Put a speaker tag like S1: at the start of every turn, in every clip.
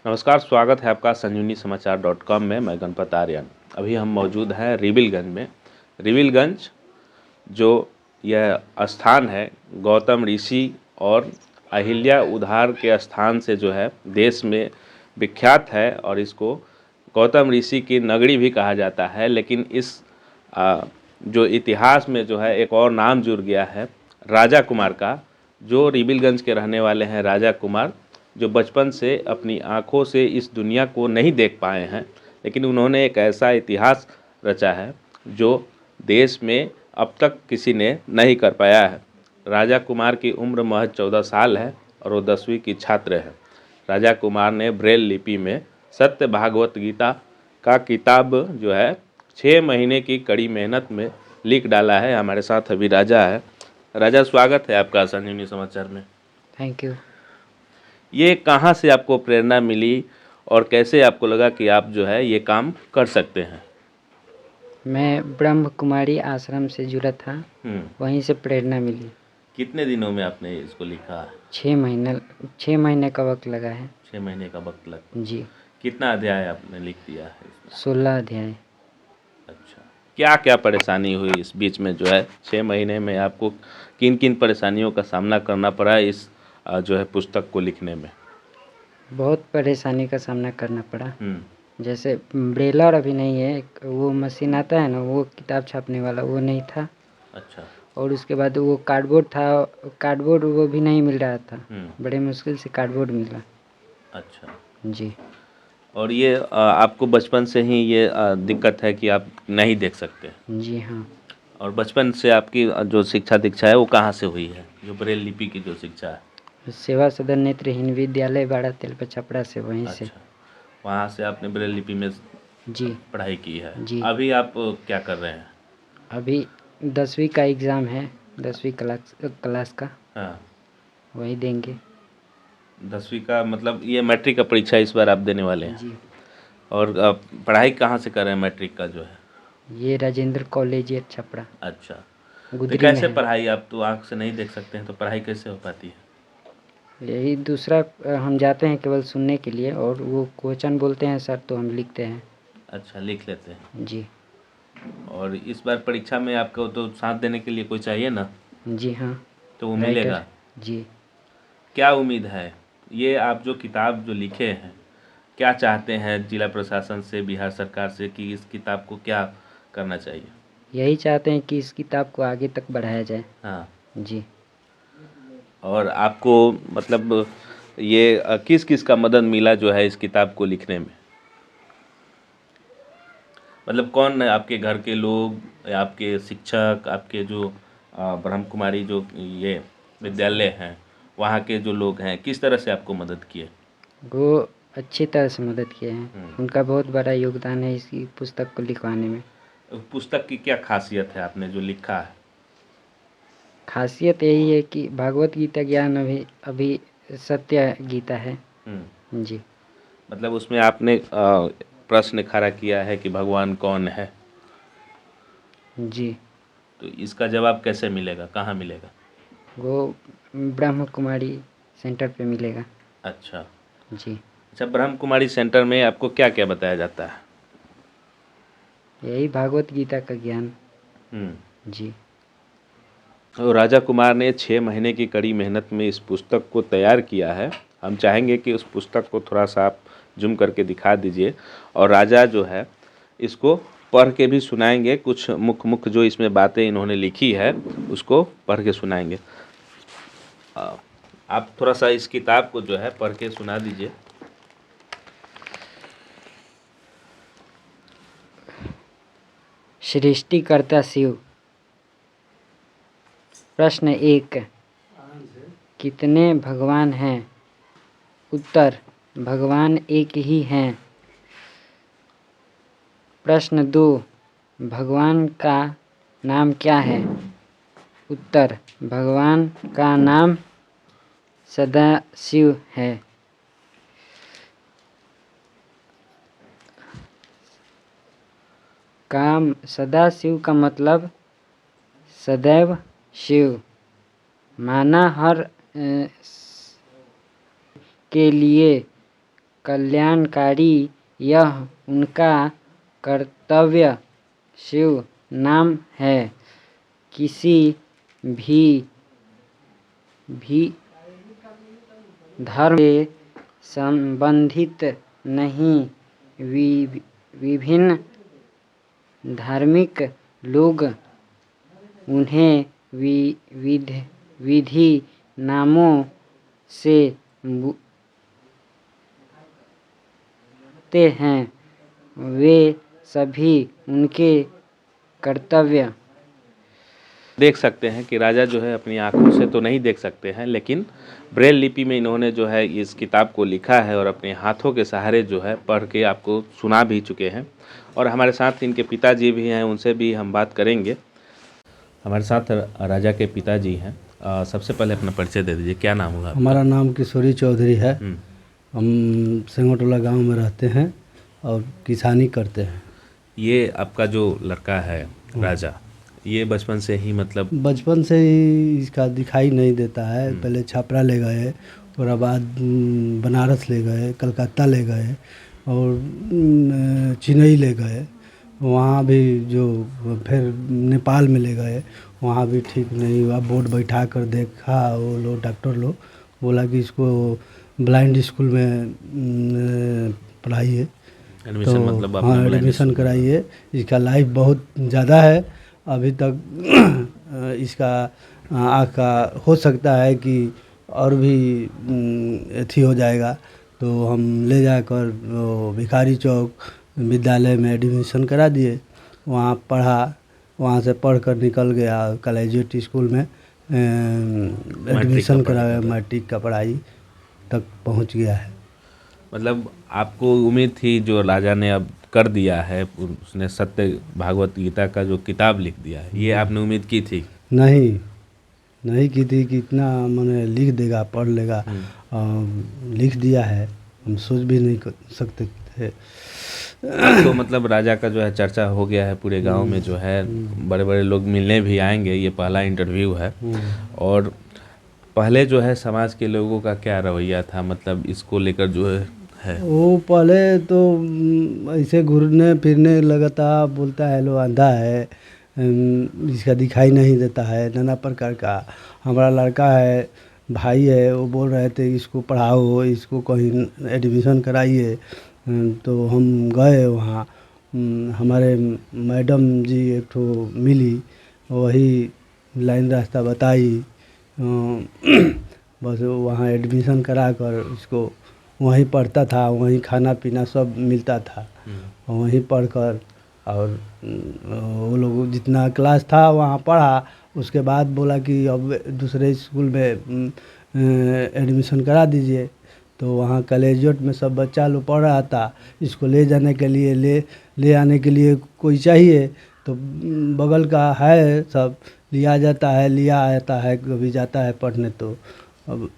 S1: नमस्कार, स्वागत है आपका संजीवनी समाचार.com में। मैं गणपत आर्यन। अभी हम मौजूद हैं रिविलगंज में। रिविलगंज जो यह स्थान है गौतम ऋषि और अहिल्या उधार के स्थान से जो है देश में विख्यात है और इसको गौतम ऋषि की नगरी भी कहा जाता है। लेकिन इस जो इतिहास में जो है एक और नाम जुड़ गया है राजा कुमार का, जो रिविलगंज के रहने वाले हैं राजा कुमार, जो बचपन से अपनी आँखों से इस दुनिया को नहीं देख पाए हैं, लेकिन उन्होंने एक ऐसा इतिहास रचा है जो देश में अब तक किसी ने नहीं कर पाया है। राजा कुमार की उम्र महज 14 साल है और वो 10वीं की छात्र है। राजा कुमार ने ब्रेल लिपि में सत्य भागवत गीता का किताब जो है 6 महीने की कड़ी मेहनत में लिख डाला है। हमारे साथ अभी राजा है। राजा, स्वागत है आपका संजीवनी समाचार में।
S2: Thank you.
S1: ये कहाँ से आपको प्रेरणा मिली और कैसे आपको लगा कि आप जो है ये काम कर सकते हैं?
S2: मैं ब्रह्म कुमारी आश्रम से जुड़ा था, वहीं से प्रेरणा मिली।
S1: कितने दिनों में आपने इसको लिखा?
S2: 6 महीने का वक्त लगा है।
S1: 6 महीने का वक्त लगा
S2: जी।
S1: कितना अध्याय आपने लिख दिया है इसमें?
S2: 16 अध्याय।
S1: अच्छा, क्या क्या परेशानी हुई इस बीच में जो है 6 महीने में आपको किन किन परेशानियों का सामना करना पड़ा इस जो है पुस्तक को लिखने में?
S2: बहुत परेशानी का सामना करना पड़ा। जैसे ब्रेलर अभी नहीं है, वो मशीन आता है ना, वो किताब छापने वाला वो नहीं था।
S1: अच्छा।
S2: और उसके बाद वो कार्डबोर्ड था, कार्डबोर्ड वो भी नहीं मिल रहा था। बड़े मुश्किल से कार्डबोर्ड मिला।
S1: अच्छा
S2: जी।
S1: और ये आपको बचपन से ही ये दिक्कत है कि आप नहीं देख सकते?
S2: जी हाँ।
S1: और बचपन से आपकी जो शिक्षा दीक्षा है वो कहाँ से हुई है, जो ब्रेल लिपि की जो शिक्षा है?
S2: सेवा सदन नेत्रहीन विद्यालय बाड़ा तेलपा छपरा से, वहीं से।
S1: अच्छा, वहाँ से आपने ब्रेल लिपि में
S2: जी।
S1: पढ़ाई की है।
S2: जी।
S1: अभी आप क्या कर रहे हैं?
S2: अभी 10वीं का एग्ज़ाम है, 10वीं क्लास का।
S1: हाँ,
S2: वही देंगे।
S1: 10वीं का मतलब ये मैट्रिक का परीक्षा इस बार आप देने वाले हैं?
S2: जी।
S1: और आप पढ़ाई कहाँ से कर रहे हैं मैट्रिक का जो है?
S2: ये राजेंद्र कॉलेज है छपरा,
S1: अच्छा, तो
S2: गुदरी में
S1: कैसे
S2: है।
S1: पढ़ाई, आप तो आँख से नहीं देख सकते हैं, तो पढ़ाई कैसे हो पाती है?
S2: यही दूसरा हम जाते हैं केवल सुनने के लिए, और वो क्वेश्चन बोलते हैं सर तो हम लिखते हैं।
S1: अच्छा, लिख लेते हैं।
S2: जी।
S1: और इस बार परीक्षा में आपको तो साथ देने के लिए कोई चाहिए ना?
S2: जी हाँ।
S1: तो वो
S2: राइटर।
S1: मिलेगा?
S2: जी।
S1: क्या उम्मीद है, ये आप जो किताब जो लिखे हैं, क्या चाहते हैं जिला प्रशासन से, बिहार सरकार से, कि इस किताब को क्या करना चाहिए?
S2: यही चाहते हैं कि इस किताब को आगे तक बढ़ाया जाए।
S1: हाँ।
S2: जी।
S1: और आपको मतलब ये किस किस का मदद मिला जो है इस किताब को लिखने में? मतलब कौन है, आपके घर के लोग या आपके शिक्षक, आपके जो ब्रह्म कुमारी जो ये विद्यालय हैं वहाँ के जो लोग हैं, किस तरह से आपको मदद किए?
S2: वो अच्छी तरह से मदद किए हैं। उनका बहुत बड़ा योगदान है इसी पुस्तक को लिखवाने में।
S1: पुस्तक की क्या खासियत है आपने जो लिखा है?
S2: खासियत यही है कि भागवत गीता ज्ञान अभी सत्य गीता है। जी।
S1: मतलब उसमें आपने प्रश्न खड़ा किया है कि भगवान कौन है?
S2: जी।
S1: तो इसका जवाब कैसे मिलेगा, कहाँ मिलेगा?
S2: वो ब्रह्म कुमारी सेंटर पे मिलेगा।
S1: अच्छा।
S2: जी।
S1: अच्छा, ब्रह्म कुमारी सेंटर में आपको क्या क्या बताया जाता है?
S2: यही भागवत गीता का ज्ञान। जी।
S1: तो राजा कुमार ने 6 महीने की कड़ी मेहनत में इस पुस्तक को तैयार किया है। हम चाहेंगे कि उस पुस्तक को थोड़ा सा आप जूम करके दिखा दीजिए, और राजा जो है इसको पढ़ के भी सुनाएंगे। कुछ मुख्य मुख्य जो इसमें बातें इन्होंने लिखी है उसको पढ़ के सुनाएंगे। आप थोड़ा सा इस किताब को जो है पढ़ के सुना दीजिए।
S2: सृष्टिकर्ता शिव। प्रश्न 1, कितने भगवान हैं? उत्तर, भगवान एक ही हैं। प्रश्न 2, भगवान का नाम क्या है? उत्तर, भगवान का नाम सदाशिव है। सदाशिव का मतलब सदैव शिव, माना हर के लिए कल्याणकारी, यह उनका कर्तव्य शिव नाम है। किसी भी धर्म से संबंधित नहीं। विभिन्न धार्मिक लोग उन्हें विधि नामों से बुलाते हैं। वे सभी उनके कर्तव्य।
S1: देख सकते हैं कि राजा जो है अपनी आंखों से तो नहीं देख सकते हैं, लेकिन ब्रेल लिपि में इन्होंने जो है इस किताब को लिखा है और अपने हाथों के सहारे जो है पढ़ के आपको सुना भी चुके हैं। और हमारे साथ इनके पिताजी भी हैं, उनसे भी हम बात करेंगे। हमारे साथ राजा के पिताजी हैं। सबसे पहले अपना परिचय दे दीजिए, क्या नाम होगा?
S3: हमारा नाम किशोरी चौधरी है। हम सिंगोटोला गांव में रहते हैं और किसानी करते हैं।
S1: ये आपका जो लड़का है राजा, ये बचपन से ही मतलब
S3: बचपन से ही इसका दिखाई नहीं देता है। पहले छापरा ले गए, उसके बाद बनारस ले गए, कलकत्ता ले गए और चेन्नई ले गए। वहाँ भी जो फिर नेपाल में ले गए, वहाँ भी ठीक नहीं हुआ। बोर्ड बैठा कर देखा वो लोग, डॉक्टर लोग बोला कि इसको ब्लाइंड स्कूल में पढ़ाइए,
S1: एडमिशन
S3: तो
S1: मतलब
S3: हाँ
S1: आपने
S3: एडमिशन कराइए। इसका लाइफ बहुत ज़्यादा है अभी तक। इसका आँख का हो सकता है कि और भी अथी हो जाएगा। तो हम ले जाकर भिखारी चौक विद्यालय में एडमिशन करा दिए। वहाँ पढ़ा, वहाँ से पढ़ कर निकल गया कॉलेजिएट स्कूल में एडमिशन कराया। मैट्रिक का पढ़ाई तक पहुँच गया है।
S1: मतलब आपको उम्मीद थी जो राजा ने अब कर दिया है, उसने सत्य भागवत गीता का जो किताब लिख दिया है, ये आपने उम्मीद की थी?
S3: नहीं की थी कि इतना मैंने लिख देगा, पढ़ लेगा। लिख दिया है, हम सोच भी नहीं कर सकते थे।
S1: तो मतलब राजा का जो है चर्चा हो गया है पूरे गांव में, जो है बड़े बड़े लोग मिलने भी आएंगे। ये पहला इंटरव्यू है। और पहले जो है समाज के लोगों का क्या रवैया था, मतलब इसको लेकर जो है
S3: वो पहले तो ऐसे घूरने फिरने लगा था, बोलता है लो अंधा है, इसका दिखाई नहीं देता है, नाना प्रकार का। हमारा लड़का है, भाई है, वो बोल रहे थे इसको पढ़ाओ, इसको कहीं एडमिशन कराइए। तो हम गए वहाँ, हमारे मैडम जी एक ठो मिली, वही लाइन रास्ता बताई। बस वहाँ एडमिशन करा कर इसको वहीं पढ़ता था, वहीं खाना पीना सब मिलता था, वहीं पढ़कर और वो लोग जितना क्लास था वहाँ पढ़ा। उसके बाद बोला कि अब दूसरे स्कूल में एडमिशन करा दीजिए। तो वहाँ कॉलेजिएट में सब बच्चा लोग पढ़ रहा था। इसको ले जाने के लिए ले आने के लिए कोई चाहिए, तो बगल का है, सब लिया जाता है, लिया आता है, कभी जाता है पढ़ने। तो अब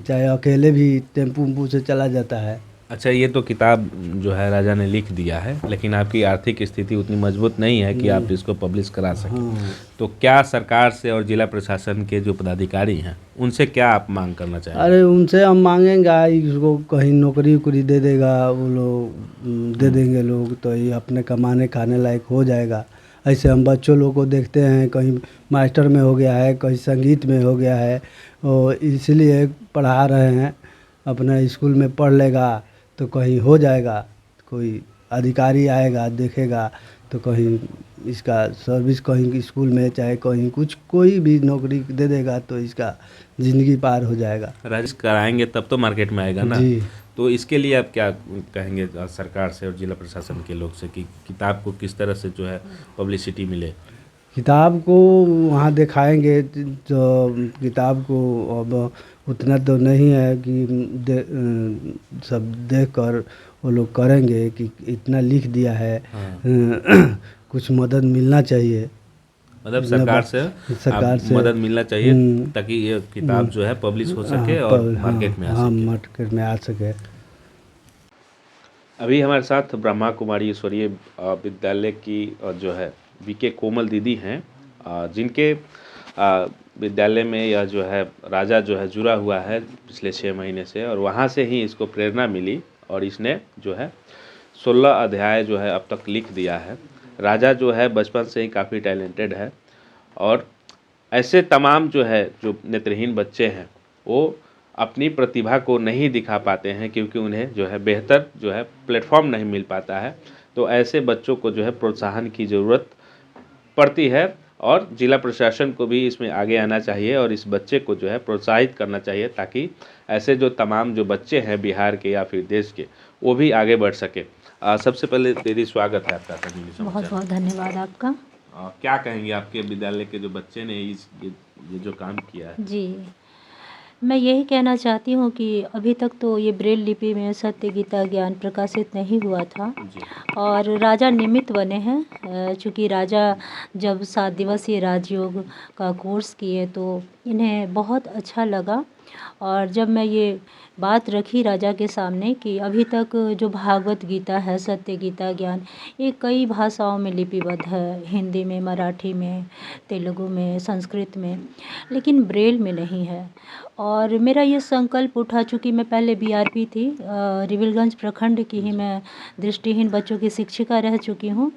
S3: चाहे अकेले भी टेम्पू से चला जाता है।
S1: अच्छा, ये तो किताब जो है राजा ने लिख दिया है, लेकिन आपकी आर्थिक स्थिति उतनी मजबूत नहीं है कि आप इसको पब्लिश करा सकें। तो क्या सरकार से और जिला प्रशासन के जो पदाधिकारी हैं उनसे क्या आप मांग करना चाहेंगे?
S3: अरे उनसे हम मांगेंगे इसको कहीं नौकरी उकरी दे देगा, वो लोग दे देंगे लोग, तो ये अपने कमाने खाने लायक हो जाएगा। ऐसे हम बच्चों लोग को देखते हैं, कहीं मास्टर में हो गया है, कहीं संगीत में हो गया है, और इसलिए पढ़ा रहे हैं। अपना स्कूल में पढ़ लेगा तो कहीं हो जाएगा, कोई अधिकारी आएगा देखेगा तो कहीं इसका सर्विस कहीं स्कूल में चाहे कहीं कुछ कोई भी नौकरी दे देगा तो इसका ज़िंदगी पार हो जाएगा।
S1: रजिस्टर कराएंगे तब तो मार्केट में आएगा ना
S3: जी।
S1: तो इसके लिए आप क्या कहेंगे सरकार से और जिला प्रशासन के लोग से कि किताब को किस तरह से जो है पब्लिसिटी मिले?
S3: किताब को वहाँ दिखाएंगे तो किताब को अब उतना तो नहीं है कि सब देख कर वो लोग करेंगे कि इतना लिख दिया है। कुछ मदद मिलना चाहिए,
S1: मतलब सरकार से मदद मिलना चाहिए ताकि ये किताब जो है पब्लिश हो सके और मार्केट में आ सके।
S3: मार्केट में आ सके।
S1: अभी हमारे साथ ब्रह्मा कुमारी ईश्वरीय विद्यालय की जो है बीके कोमल दीदी हैं, जिनके विद्यालय में यह जो है राजा जो है जुड़ा हुआ है पिछले 6 महीने से, और वहाँ से ही इसको प्रेरणा मिली और इसने जो है 16 अध्याय जो है अब तक लिख दिया है। राजा जो है बचपन से ही काफ़ी टैलेंटेड है और ऐसे तमाम जो है जो नेत्रहीन बच्चे हैं वो अपनी प्रतिभा को नहीं दिखा पाते हैं क्योंकि उन्हें जो है बेहतर जो है प्लेटफॉर्म नहीं मिल पाता है। तो ऐसे बच्चों को जो है प्रोत्साहन की ज़रूरत पड़ती है और जिला प्रशासन को भी इसमें आगे आना चाहिए और इस बच्चे को जो है प्रोत्साहित करना चाहिए ताकि ऐसे जो तमाम जो बच्चे हैं बिहार के या फिर देश के वो भी आगे बढ़ सके। सबसे पहले दीदी स्वागत है आपका संजीवनी
S4: बहुत
S1: समाचार।
S4: बहुत धन्यवाद आपका।
S1: क्या कहेंगे आपके विद्यालय के जो बच्चे ने ये जो काम किया है?
S4: जी, मैं यही कहना चाहती हूँ कि अभी तक तो ये ब्रेल लिपि में सत्य गीता ज्ञान प्रकाशित नहीं हुआ था
S1: जी
S4: और राजा निमित्त बने हैं। चूँकि राजा जब 7 दिवसीय राजयोग का कोर्स किए तो इन्हें बहुत अच्छा लगा और जब मैं ये बात रखी राजा के सामने कि अभी तक जो भागवत गीता है, सत्य गीता ज्ञान, ये कई भाषाओं में लिपिबद्ध है, हिंदी में, मराठी में, तेलुगु में, संस्कृत में, लेकिन ब्रेल में नहीं है। और मेरा ये संकल्प उठा, चूँकि मैं पहले बीआरपी थी, रिविलगंज प्रखंड की ही मैं दृष्टिहीन बच्चों की शिक्षिका रह चुकी हूँ,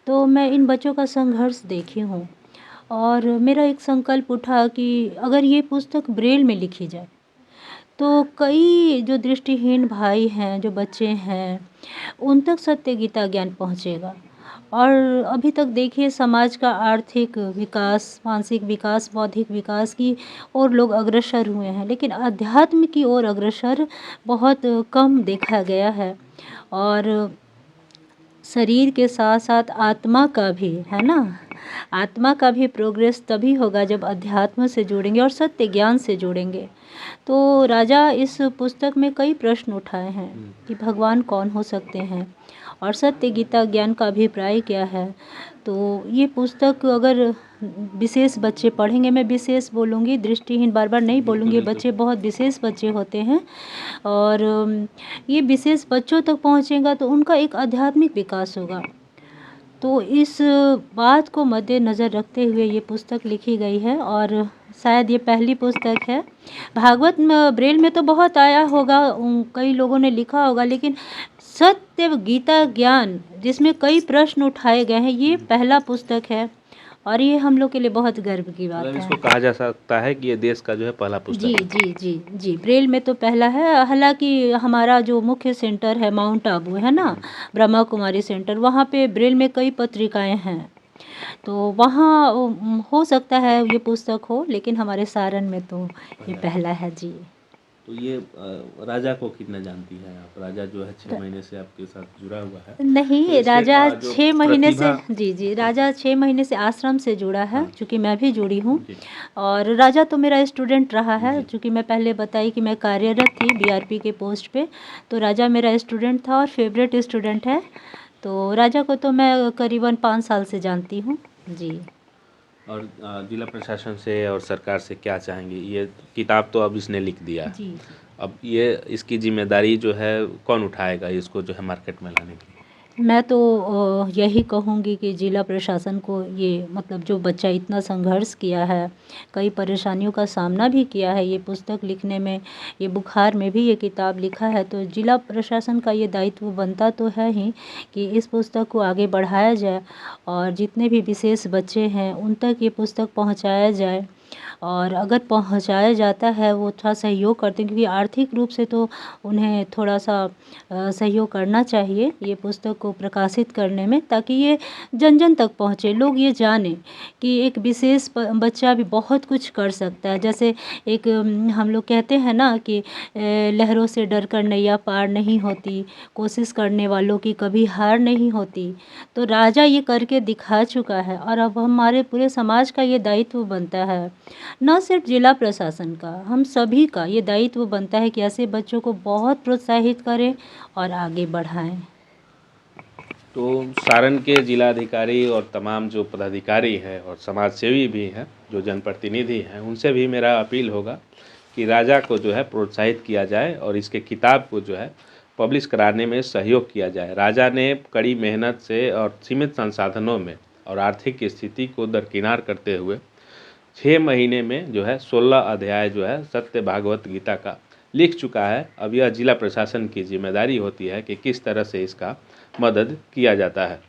S4: तो मैं इन बच्चों का संघर्ष देखी हूँ और मेरा एक संकल्प उठा कि अगर ये पुस्तक ब्रेल में लिखी जाए तो कई जो दृष्टिहीन भाई हैं, जो बच्चे हैं, उन तक सत्य गीता ज्ञान पहुँचेगा। और अभी तक देखिए समाज का आर्थिक विकास, मानसिक विकास, बौद्धिक विकास की ओर लोग अग्रसर हुए हैं, लेकिन अध्यात्म की ओर अग्रसर बहुत कम देखा गया है। और शरीर के साथ साथ आत्मा का भी, है ना, आत्मा का भी प्रोग्रेस तभी होगा जब अध्यात्म से जुड़ेंगे और सत्य ज्ञान से जुड़ेंगे। तो राजा इस पुस्तक में कई प्रश्न उठाए हैं कि भगवान कौन हो सकते हैं और सत्य गीता ज्ञान का अभिप्राय क्या है। तो ये पुस्तक अगर विशेष बच्चे पढ़ेंगे, मैं विशेष बोलूँगी, दृष्टिहीन बार बार नहीं बोलूँगी, बच्चे बहुत विशेष बच्चे होते हैं और ये विशेष बच्चों तक पहुँचेगा तो उनका एक आध्यात्मिक विकास होगा। तो इस बात को मद्देनज़र रखते हुए ये पुस्तक लिखी गई है और शायद ये पहली पुस्तक है। भागवत में ब्रेल में तो बहुत आया होगा, कई लोगों ने लिखा होगा, लेकिन सत्य गीता ज्ञान जिसमें कई प्रश्न उठाए गए हैं, ये पहला पुस्तक है और ये हम लोग के लिए बहुत गर्व की बात
S1: मतलब
S4: है।
S1: इसको कहा जा सकता है कि ये देश का जो है पहला पुस्तक
S4: जी
S1: है।
S4: जी जी जी, ब्रेल में तो पहला है। हालांकि हमारा जो मुख्य सेंटर है माउंट आबू, है ना, ब्रह्मा कुमारी सेंटर, वहाँ पे ब्रेल में कई पत्रिकाएं हैं, तो वहाँ हो सकता है ये पुस्तक हो, लेकिन हमारे सारण में तो ये पहला है। जी,
S1: तो ये राजा को कितना जानती है आप? राजा जो है 6 महीने से आपके साथ जुड़ा हुआ है। तो
S4: नहीं,
S1: इसके
S4: राजा
S1: जो
S4: 6 महीने से,
S1: प्रतिभा-
S4: जी राजा 6 महीने से आश्रम से जुड़ा है,
S1: हाँ।
S4: चूँकि मैं भी जुड़ी हूँ।
S1: जी।
S4: और राजा तो मेरा स्टूडेंट रहा है,
S1: जी।
S4: चूँकि मैं पहले बताई कि मैं कार्यरत थी बीआरपी के पोस्ट पे, तो राजा मेरा स्टूडेंट था और फेवरेट स्टूडेंट है। तो राजा को तो मैं करीबन 5 साल से जानती हूँ। जी।
S1: और जिला प्रशासन से और सरकार से क्या चाहेंगे? ये किताब तो अब इसने लिख दिया है,
S4: जी,
S1: अब ये इसकी जिम्मेदारी जो है कौन उठाएगा इसको जो है मार्केट में लाने की?
S4: मैं तो यही कहूँगी कि जिला प्रशासन को ये, मतलब जो बच्चा इतना संघर्ष किया है, कई परेशानियों का सामना भी किया है ये पुस्तक लिखने में, ये बुखार में भी ये किताब लिखा है, तो जिला प्रशासन का ये दायित्व बनता तो है ही कि इस पुस्तक को आगे बढ़ाया जाए और जितने भी विशेष बच्चे हैं उन तक ये पुस्तक पहुँचाया जाए। और अगर पहुँचाया जाता है, वो थोड़ा सहयोग करते हैं, क्योंकि आर्थिक रूप से तो उन्हें थोड़ा सा सहयोग करना चाहिए ये पुस्तक को प्रकाशित करने में, ताकि ये जन जन तक पहुँचे, लोग ये जानें कि एक विशेष बच्चा भी बहुत कुछ कर सकता है। जैसे एक हम लोग कहते हैं ना कि लहरों से डर कर नैया पार नहीं होती, कोशिश करने वालों की कभी हार नहीं होती। तो राजा ये करके दिखा चुका है और अब हमारे पूरे समाज का ये दायित्व बनता है, न सिर्फ जिला प्रशासन का, हम सभी का ये दायित्व बनता है कि ऐसे बच्चों को बहुत प्रोत्साहित करें और आगे बढ़ाएं।
S1: तो सारण के जिलाधिकारी और तमाम जो पदाधिकारी हैं और समाज सेवी भी हैं, जो जनप्रतिनिधि हैं, उनसे भी मेरा अपील होगा कि राजा को जो है प्रोत्साहित किया जाए और इसके किताब को जो है पब्लिश कराने में सहयोग किया जाए। राजा ने कड़ी मेहनत से और सीमित संसाधनों में और आर्थिक स्थिति को दरकिनार करते हुए 6 महीने में जो है 16 अध्याय जो है सत्य भागवत गीता का लिख चुका है। अब यह जिला प्रशासन की जिम्मेदारी होती है कि किस तरह से इसका मदद किया जाता है।